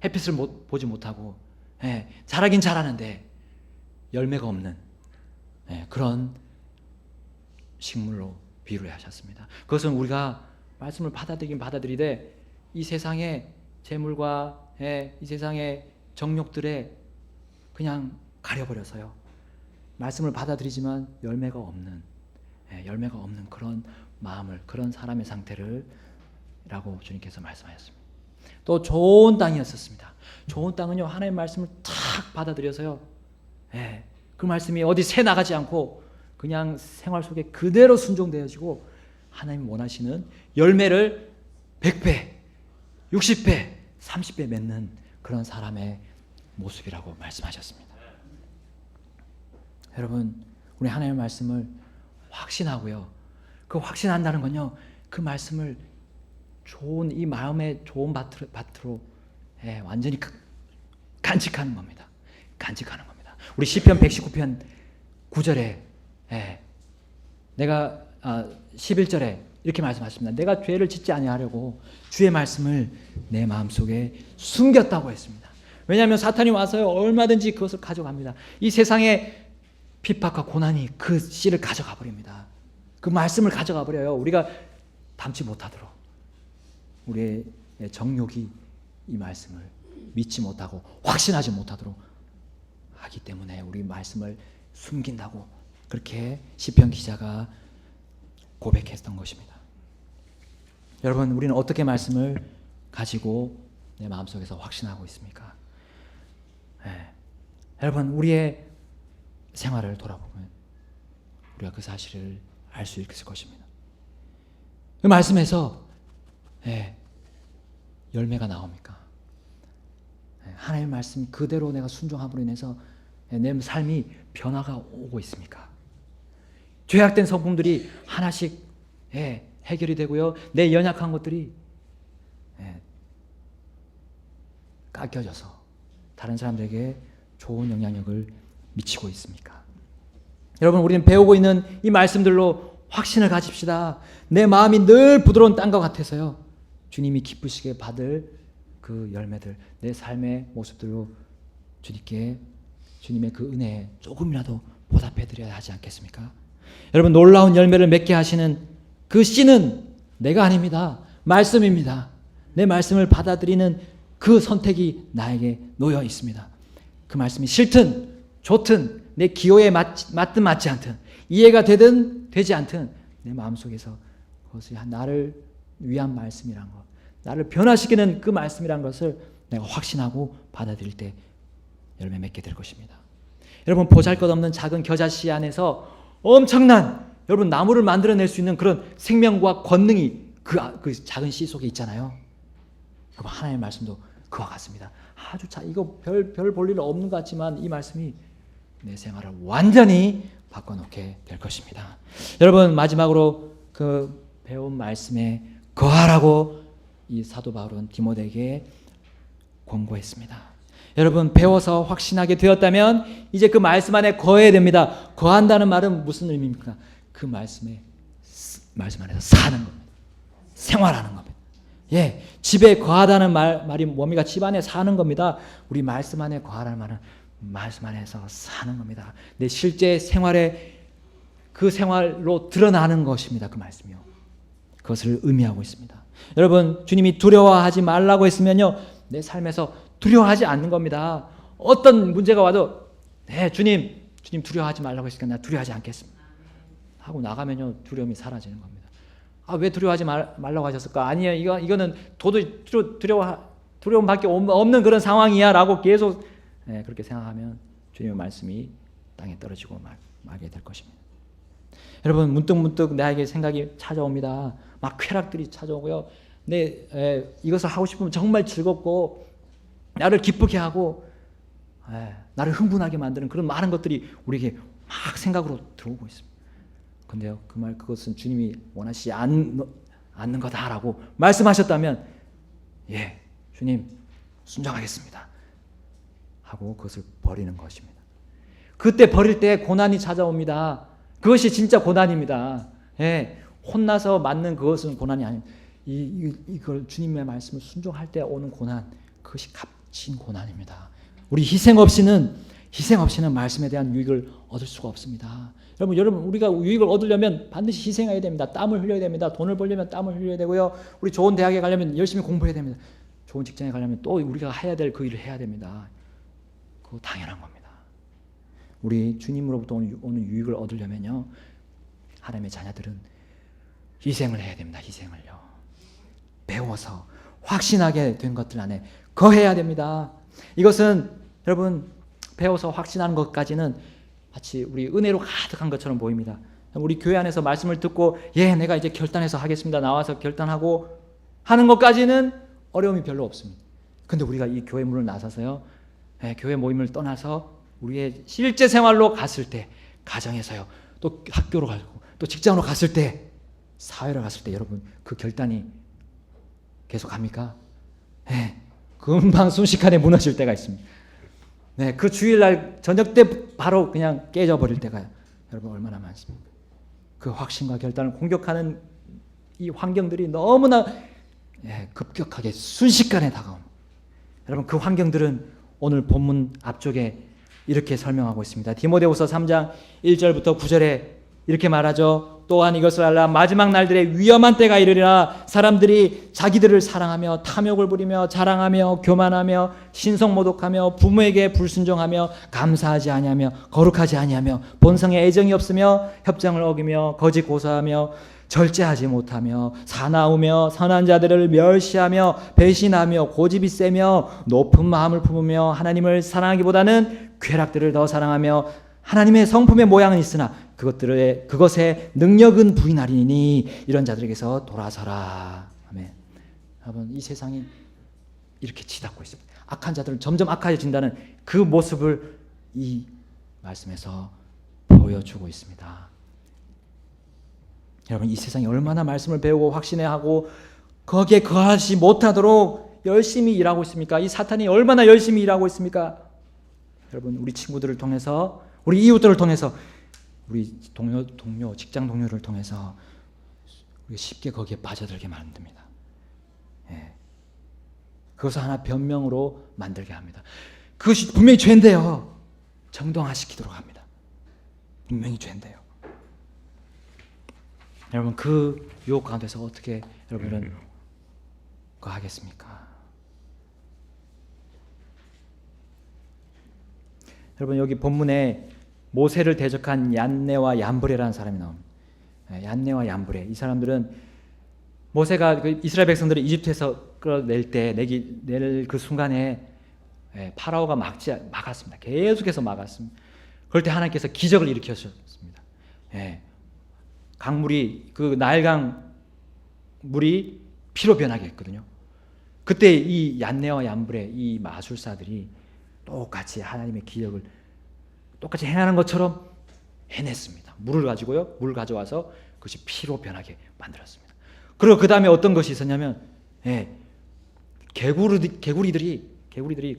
햇빛을 보지 못하고 자라긴 자라는데 열매가 없는 그런 식물로 비유를 하셨습니다. 그것은 우리가 말씀을 받아들이되 이 세상의 재물과 이 세상의 정욕들에 그냥 가려버려서요. 말씀을 받아들이지만 열매가 없는 그런 마음을, 그런 사람의 상태를 라고 주님께서 말씀하셨습니다. 또 좋은 땅이었었습니다. 좋은 땅은요, 하나님의 말씀을 탁 받아들여서요, 그 말씀이 어디 새 나가지 않고 그냥 생활 속에 그대로 순종되어지고 하나님이 원하시는 열매를 100배, 60배, 30배 맺는 그런 사람의 모습이라고 말씀하셨습니다. 여러분, 우리 하나님의 말씀을 확신하고요, 그 확신한다는 건요, 그 말씀을 좋은, 이 마음의 좋은 밭으로 완전히 간직하는 겁니다. 간직하는 겁니다. 우리 시편 119편 9절에 내가 11절에 이렇게 말씀하십니다. 내가 죄를 짓지 아니하려고 주의 말씀을 내 마음속에 숨겼다고 했습니다. 왜냐하면 사탄이 와서요, 얼마든지 그것을 가져갑니다. 이 세상의 핍박과 고난이 그 씨를 가져가 버립니다. 그 말씀을 가져가 버려요. 우리가 담지 못하도록. 우리의 정욕이 이 말씀을 믿지 못하고 확신하지 못하도록 하기 때문에 우리 말씀을 숨긴다고 그렇게 시편 기자가 고백했던 것입니다. 여러분, 우리는 어떻게 말씀을 가지고 내 마음속에서 확신하고 있습니까? 여러분, 우리의 생활을 돌아보면 우리가 그 사실을 알 수 있을 것입니다. 그 말씀에서 열매가 나옵니까? 하나님의 말씀 그대로 내가 순종함으로 인해서 내 삶이 변화가 오고 있습니까? 죄악된 성품들이 하나씩 해결이 되고요, 내 연약한 것들이 깎여져서 다른 사람들에게 좋은 영향력을 미치고 있습니까? 여러분, 우리는 배우고 있는 이 말씀들로 확신을 가집시다. 내 마음이 늘 부드러운 땅과 같아서요, 주님이 기쁘시게 받을 그 열매들, 내 삶의 모습들로 주님께, 주님의 그 은혜에 조금이라도 보답해 드려야 하지 않겠습니까? 여러분, 놀라운 열매를 맺게 하시는 그 씨는 내가 아닙니다. 말씀입니다. 내 말씀을 받아들이는 그 선택이 나에게 놓여 있습니다. 그 말씀이 싫든 좋든 내 기호에 맞든 맞지 않든, 이해가 되든 되지 않든 내 마음속에서 그것이 나를 위한 말씀이란 것, 나를 변화시키는 그 말씀이란 것을 내가 확신하고 받아들일 때 열매 맺게 될 것입니다. 여러분, 보잘것없는 작은 겨자씨 안에서 엄청난, 여러분, 나무를 만들어낼 수 있는 그런 생명과 권능이 그 작은 씨 속에 있잖아요. 여러분, 하나님의 말씀도 그와 같습니다. 아주 이거 별 볼 일 없는 것 같지만 이 말씀이 내 생활을 완전히 바꿔놓게 될 것입니다. 여러분, 마지막으로 그 배운 말씀에 거하라고 이 사도 바울은 디모데에게 권고했습니다. 여러분, 배워서 확신하게 되었다면 이제 그 말씀 안에 거해야 됩니다. 거한다는 말은 무슨 의미입니까? 그 말씀 안에서 사는 겁니다. 생활하는 겁니다. 집에 거하다는 말이 뭡니까? 집 안에 사는 겁니다. 우리 말씀 안에 거하라는 말은 말씀 안에서 사는 겁니다. 내 실제 생활에 그 생활로 드러나는 것입니다. 그 말씀이요. 그것을 의미하고 있습니다. 여러분, 주님이 두려워하지 말라고 했으면요, 내 삶에서 두려워하지 않는 겁니다. 어떤 문제가 와도 주님 두려워하지 말라고 했으니까 나 두려워하지 않겠습니다 하고 나가면요, 두려움이 사라지는 겁니다. 왜 두려워하지 말라고 하셨을까? 아니에요, 이거는 도저히 두려움밖에 없는 그런 상황이야 라고 계속 그렇게 생각하면 주님의 말씀이 땅에 떨어지고 말게 될 것입니다. 여러분, 문득문득 나에게 생각이 찾아옵니다. 막 쾌락들이 찾아오고요, 이것을 하고 싶으면 정말 즐겁고 나를 기쁘게 하고 나를 흥분하게 만드는 그런 많은 것들이 우리에게 막 생각으로 들어오고 있습니다. 그런데요, 그것은 주님이 원하시지 않는 거다라고 말씀하셨다면 주님 순종하겠습니다 하고 그것을 버리는 것입니다. 그때 버릴 때 고난이 찾아옵니다. 그것이 진짜 고난입니다. 혼나서 맞는 그것은 고난이 아닙니다. 이걸 주님의 말씀을 순종할 때 오는 고난, 그것이 값진 고난입니다. 우리 희생 없이는 말씀에 대한 유익을 얻을 수가 없습니다. 여러분, 우리가 유익을 얻으려면 반드시 희생해야 됩니다. 땀을 흘려야 됩니다. 돈을 벌려면 땀을 흘려야 되고요, 우리 좋은 대학에 가려면 열심히 공부해야 됩니다. 좋은 직장에 가려면 또 우리가 해야 될 그 일을 해야 됩니다. 그거 당연한 겁니다. 우리 주님으로부터 오는 유익을 얻으려면요, 하나님의 자녀들은 희생을 해야 됩니다. 희생을요. 배워서 확신하게 된 것들 안에 거해야 됩니다. 이것은 여러분, 배워서 확신하는 것까지는 마치 우리 은혜로 가득한 것처럼 보입니다. 우리 교회 안에서 말씀을 듣고 내가 이제 결단해서 하겠습니다. 나와서 결단하고 하는 것까지는 어려움이 별로 없습니다. 근데 우리가 이 교회 문을 나서서요, 교회 모임을 떠나서 우리의 실제 생활로 갔을 때, 가정에서요, 또 학교로 가고 또 직장으로 갔을 때, 사회로 갔을 때, 여러분 그 결단이 계속 갑니까? 금방 순식간에 무너질 때가 있습니다. 그 주일날 저녁 때 바로 그냥 깨져버릴 때가 여러분 얼마나 많습니까? 그 확신과 결단을 공격하는 이 환경들이 너무나 급격하게 순식간에 다가옵니다. 여러분 그 환경들은 오늘 본문 앞쪽에 이렇게 설명하고 있습니다. 디모데후서 3장 1절부터 9절에 이렇게 말하죠. 또한 이것을 알라. 마지막 날들에 위험한 때가 이르리라. 사람들이 자기들을 사랑하며 탐욕을 부리며 자랑하며 교만하며 신성모독하며 부모에게 불순종하며 감사하지 아니하며 거룩하지 아니하며 본성에 애정이 없으며 협정을 어기며 거짓 고사하며 절제하지 못하며 사나우며 선한 자들을 멸시하며 배신하며 고집이 세며 높은 마음을 품으며 하나님을 사랑하기보다는 쾌락들을 더 사랑하며 하나님의 성품의 모양은 있으나 그것의 능력은 부인하리니 이런 자들에게서 돌아서라. 아멘. 여러분 이 세상이 이렇게 치닫고 있습니다. 악한 자들은 점점 악해진다는 그 모습을 이 말씀에서 보여주고 있습니다. 여러분 이 세상이 얼마나 말씀을 배우고 확신해하고 거기에 거하지 못하도록 열심히 일하고 있습니까? 이 사탄이 얼마나 열심히 일하고 있습니까? 여러분 우리 친구들을 통해서, 우리 이웃들을 통해서, 우리 동료, 직장 동료를 통해서 우리가 쉽게 거기에 빠져들게 만듭니다. 그것을 하나 변명으로 만들게 합니다. 그것이 분명히 죄인데요, 정당화시키도록 합니다. 분명히 죄인데요. 여러분 그 유혹 가운데서 어떻게 여러분은 하겠습니까? 여러분 여기 본문에 모세를 대적한 얀네와 얀브레라는 사람이 나옵니다. 얀네와 얀브레, 이 사람들은 모세가 이스라엘 백성들을 이집트에서 끌어낼 때 낼 그 순간에 파라오가 막았습니다. 계속해서 막았습니다. 그럴 때 하나님께서 기적을 일으키셨습니다. 강물이, 그 나일강 물이 피로 변하게 했거든요. 그때 이 얀네와 얀브레, 이 마술사들이 똑같이 하나님의 기적을 똑같이 행하는 것처럼 해냈습니다. 물을 가져와서 그것이 피로 변하게 만들었습니다. 그리고 그 다음에 어떤 것이 있었냐면 개구리들이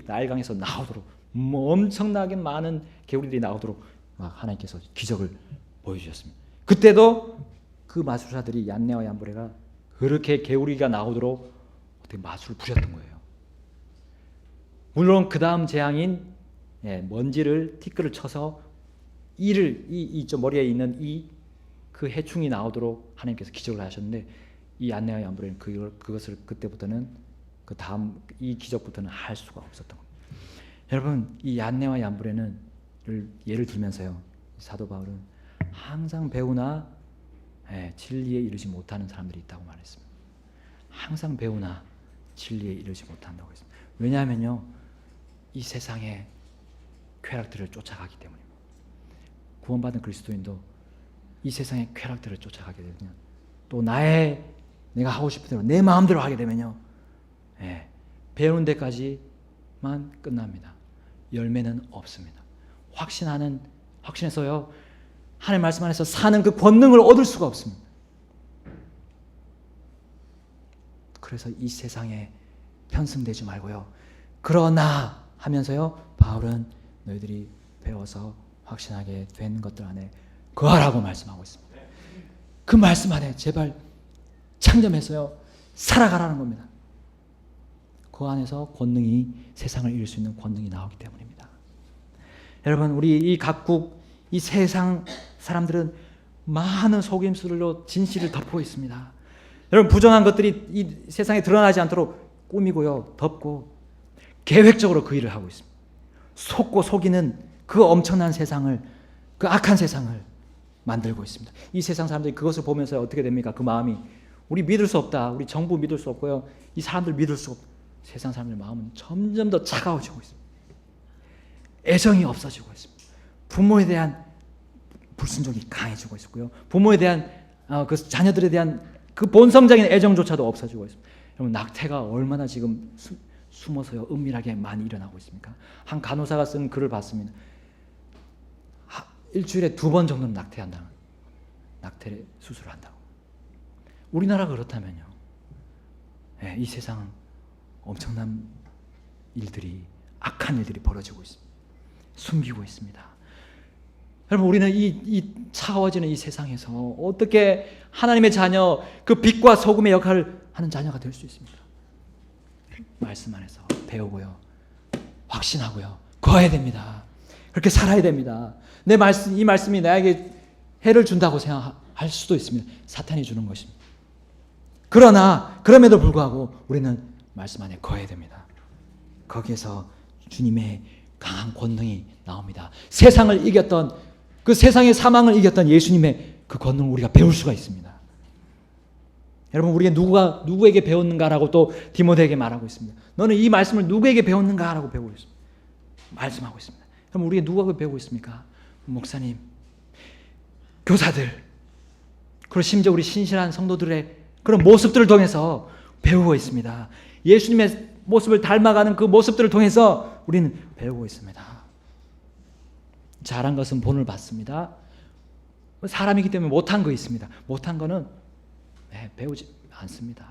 나일강에서 나오도록, 엄청나게 많은 개구리들이 나오도록 막 하나님께서 기적을 보여주셨습니다. 그때도 그 마술사들이 얀네와 얀브레가 그렇게 개구리가 나오도록 어떻게 마술을 부렸던 거예요. 물론 그 다음 재앙인 먼지를 티끌을 쳐서 이쪽 머리에 있는 그 해충이 나오도록 하나님께서 기적을 하셨는데, 이 얀네와 얀브레는 그것을 그때부터는 그 다음 이 기적부터는 할 수가 없었던 겁니다. 여러분 이 얀네와 얀브레는 예를 들면서요, 사도 바울은 항상 배우나 진리에 이르지 못하는 사람들이 있다고 말했습니다. 항상 배우나 진리에 이르지 못한다고 했습니다. 왜냐하면요, 이 세상의 쾌락들을 쫓아가기 때문입니다. 구원받은 그리스도인도 이 세상의 쾌락들을 쫓아가게 되면, 또 내가 하고 싶은 대로 내 마음대로 하게 되면요, 배우는 데까지만 끝납니다. 열매는 없습니다. 확신해서요, 하나님 말씀 안에서 사는 그 권능을 얻을 수가 없습니다. 그래서 이 세상에 편승되지 말고요, 그러나 하면서요, 바울은 너희들이 배워서 확신하게 된 것들 안에 거하라고 말씀하고 있습니다. 그 말씀 안에 제발 창점해서요 살아가라는 겁니다. 그 안에서 권능이, 세상을 이길 수 있는 권능이 나오기 때문입니다. 여러분 우리 이 각국, 이 세상 사람들은 많은 속임수로 진실을 덮고 있습니다. 여러분 부정한 것들이 이 세상에 드러나지 않도록 꾸미고요, 덮고 계획적으로 그 일을 하고 있습니다. 속고 속이는 그 엄청난 세상을, 그 악한 세상을 만들고 있습니다. 이 세상 사람들이 그것을 보면서 어떻게 됩니까? 그 마음이 우리 믿을 수 없다. 우리 정부 믿을 수 없고요. 이 사람들 믿을 수 없다. 세상 사람들의 마음은 점점 더 차가워지고 있습니다. 애정이 없어지고 있습니다. 부모에 대한 불순종이 강해지고 있고요. 부모에 대한 그 자녀들에 대한 그 본성적인 애정조차도 없어지고 있습니다. 여러분, 낙태가 얼마나 지금 숨어서요 은밀하게 많이 일어나고 있습니까? 한 간호사가 쓴 글을 봤습니다. 일주일에 2번 정도는 낙태 수술을 한다고. 우리나라가 그렇다면요, 이 세상은 엄청난 일들이, 악한 일들이 벌어지고 있습니다. 숨기고 있습니다. 여러분, 우리는 이 차가워지는 이 세상에서 어떻게 하나님의 자녀, 그 빛과 소금의 역할을 하는 자녀가 될 수 있습니까? 말씀 안에서 배우고요, 확신하고요, 거해야 됩니다. 그렇게 살아야 됩니다. 이 말씀이 나에게 해를 준다고 생각할 수도 있습니다. 사탄이 주는 것입니다. 그러나 그럼에도 불구하고 우리는 말씀 안에 거해야 됩니다. 거기에서 주님의 강한 권능이 나옵니다. 세상을 이겼던, 그 세상의 사망을 이겼던 예수님의 그 권능을 우리가 배울 수가 있습니다. 여러분, 우리가 누구에게 배웠는가라고 또 디모데에게 말하고 있습니다. 너는 이 말씀을 누구에게 배웠는가라고 배우고 있습니다. 말씀하고 있습니다. 그럼 우리가 누구에게 배우고 있습니까? 목사님, 교사들, 그리고 심지어 우리 신실한 성도들의 그런 모습들을 통해서 배우고 있습니다. 예수님의 모습을 닮아가는 그 모습들을 통해서 우리는 배우고 있습니다. 잘한 것은 본을 받습니다. 사람이기 때문에 못한 거 있습니다. 못한 거는 배우지 않습니다.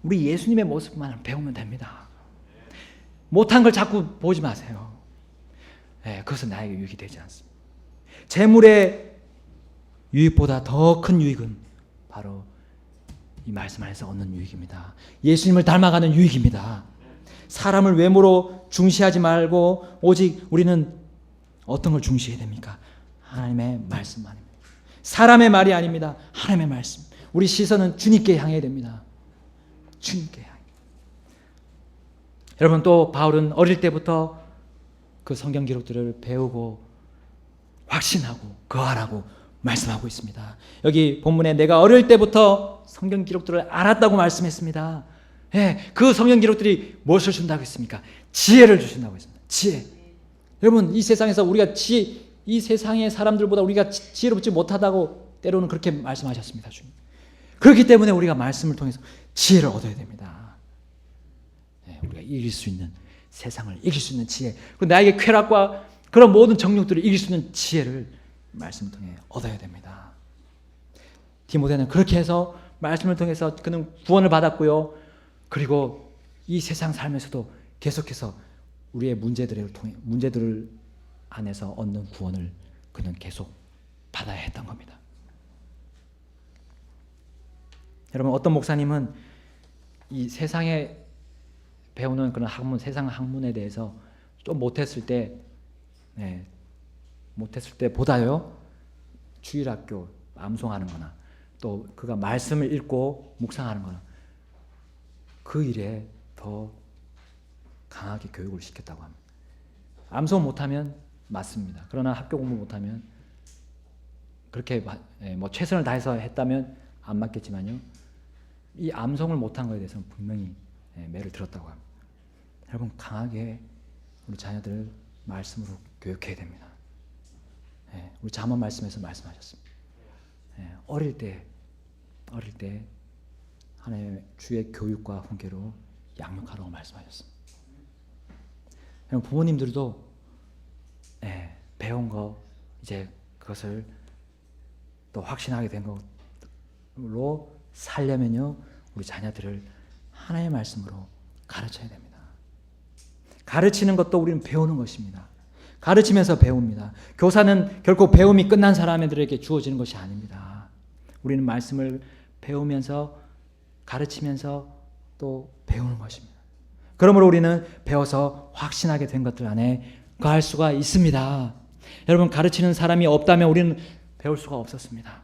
우리 예수님의 모습만 배우면 됩니다. 못한 걸 자꾸 보지 마세요. 그것은 나에게 유익이 되지 않습니다. 재물의 유익보다 더 큰 유익은 바로 이 말씀 안에서 얻는 유익입니다. 예수님을 닮아가는 유익입니다. 사람을 외모로 중시하지 말고 오직 우리는 어떤 걸 중시해야 됩니까? 하나님의 말씀만입니다. 사람의 말이 아닙니다. 하나님의 말씀. 우리 시선은 주님께 향해야 됩니다. 주님께 향해. 여러분, 또 바울은 어릴 때부터 그 성경 기록들을 배우고 확신하고 거하라고 말씀하고 있습니다. 여기 본문에 내가 어릴 때부터 성경 기록들을 알았다고 말씀했습니다. 그 성경 기록들이 무엇을 준다고 했습니까? 지혜를 주신다고 했습니다. 지혜. 여러분, 이 세상에서 우리가 이 세상의 사람들보다 우리가 지혜롭지 못하다고 때로는 그렇게 말씀하셨습니다. 주님. 그렇기 때문에 우리가 말씀을 통해서 지혜를 얻어야 됩니다. 우리가 이길 수 있는, 세상을 이길 수 있는 지혜, 그리고 나에게 쾌락과 그런 모든 정욕들을 이길 수 있는 지혜를 말씀을 통해 얻어야 됩니다. 디모데는 그렇게 해서 말씀을 통해서 그는 구원을 받았고요. 그리고 이 세상 살면서도 계속해서 우리의 문제들을 안에서 얻는 구원을 그는 계속 받아야 했던 겁니다. 여러분, 어떤 목사님은 이 세상에 배우는 그런 학문, 세상 학문에 대해서 좀 못했을 때보다요, 주일학교 암송하는 거나 또 그가 말씀을 읽고 묵상하는 거나 그 일에 더 강하게 교육을 시켰다고 합니다. 암송 못하면 맞습니다. 그러나 학교 공부 못하면 그렇게 최선을 다해서 했다면 안 맞겠지만요, 이 암송을 못한 것에 대해서는 분명히 매를 들었다고 합니다. 여러분, 강하게 우리 자녀들을 말씀으로 교육해야 됩니다. 우리 잠언 말씀에서 말씀하셨습니다. 어릴 때 하나님의 주의 교육과 훈계로 양육하라고 말씀하셨습니다. 여러분, 부모님들도 배운 거 이제 그것을 또 확신하게 된 걸로 살려면요, 우리 자녀들을 하나님의 말씀으로 가르쳐야 됩니다. 가르치는 것도 우리는 배우는 것입니다. 가르치면서 배웁니다. 교사는 결코 배움이 끝난 사람들에게 주어지는 것이 아닙니다. 우리는 말씀을 배우면서 가르치면서 또 배우는 것입니다. 그러므로 우리는 배워서 확신하게 된 것들 안에 거할 수가 있습니다. 여러분, 가르치는 사람이 없다면 우리는 배울 수가 없었습니다.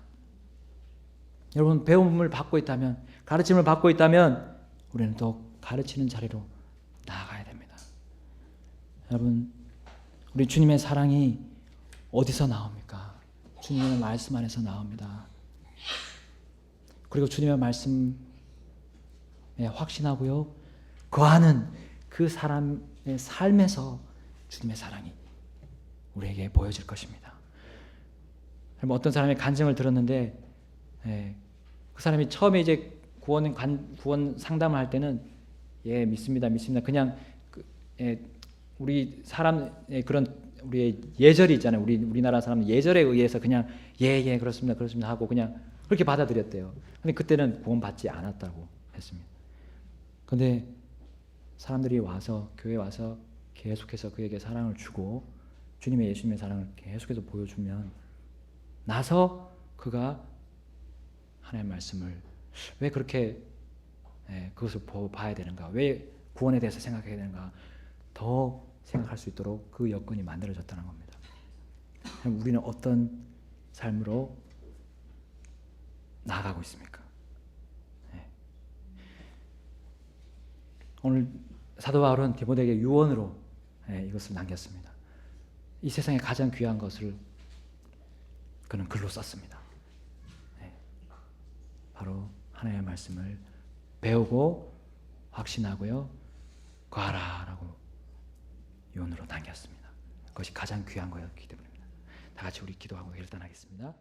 여러분, 배움을 받고 있다면, 가르침을 받고 있다면 우리는 또 가르치는 자리로 나아가야 됩니다. 여러분, 우리 주님의 사랑이 어디서 나옵니까? 주님의 말씀 안에서 나옵니다. 그리고 주님의 말씀에 확신하고요. 거하는 그 사람의 삶에서 주님의 사랑이 우리에게 보여질 것입니다. 어떤 사람의 간증을 들었는데 그 사람이 처음에 이제 구원 상담을 할 때는 예 믿습니다 그냥 우리 사람의 그런 우리의 예절이 있잖아요. 우리나라 사람 예절에 의해서 그냥 예 그렇습니다 하고 그냥 그렇게 받아들였대요. 근데 그때는 구원받지 않았다고 했습니다. 근데 사람들이 와서 교회에 와서 계속해서 그에게 사랑을 주고 예수님의 사랑을 계속해서 보여주면 나서 그가 하나님의 말씀을 왜 그렇게 그것을 봐야 되는가, 왜 구원에 대해서 생각해야 되는가 더 생각할 수 있도록 그 여건이 만들어졌다는 겁니다. 우리는 어떤 삶으로 나아가고 있습니까? 오늘 사도 바울은 디모데에게 유언으로 이것을 남겼습니다. 이 세상에 가장 귀한 것을 그는 글로 썼습니다. 바로 하나님의 말씀을 배우고 확신하고요 거하라라고 유언으로 남겼습니다. 그것이 가장 귀한 거였기 때문입니다. 다 같이 우리 기도하고 결단하겠습니다.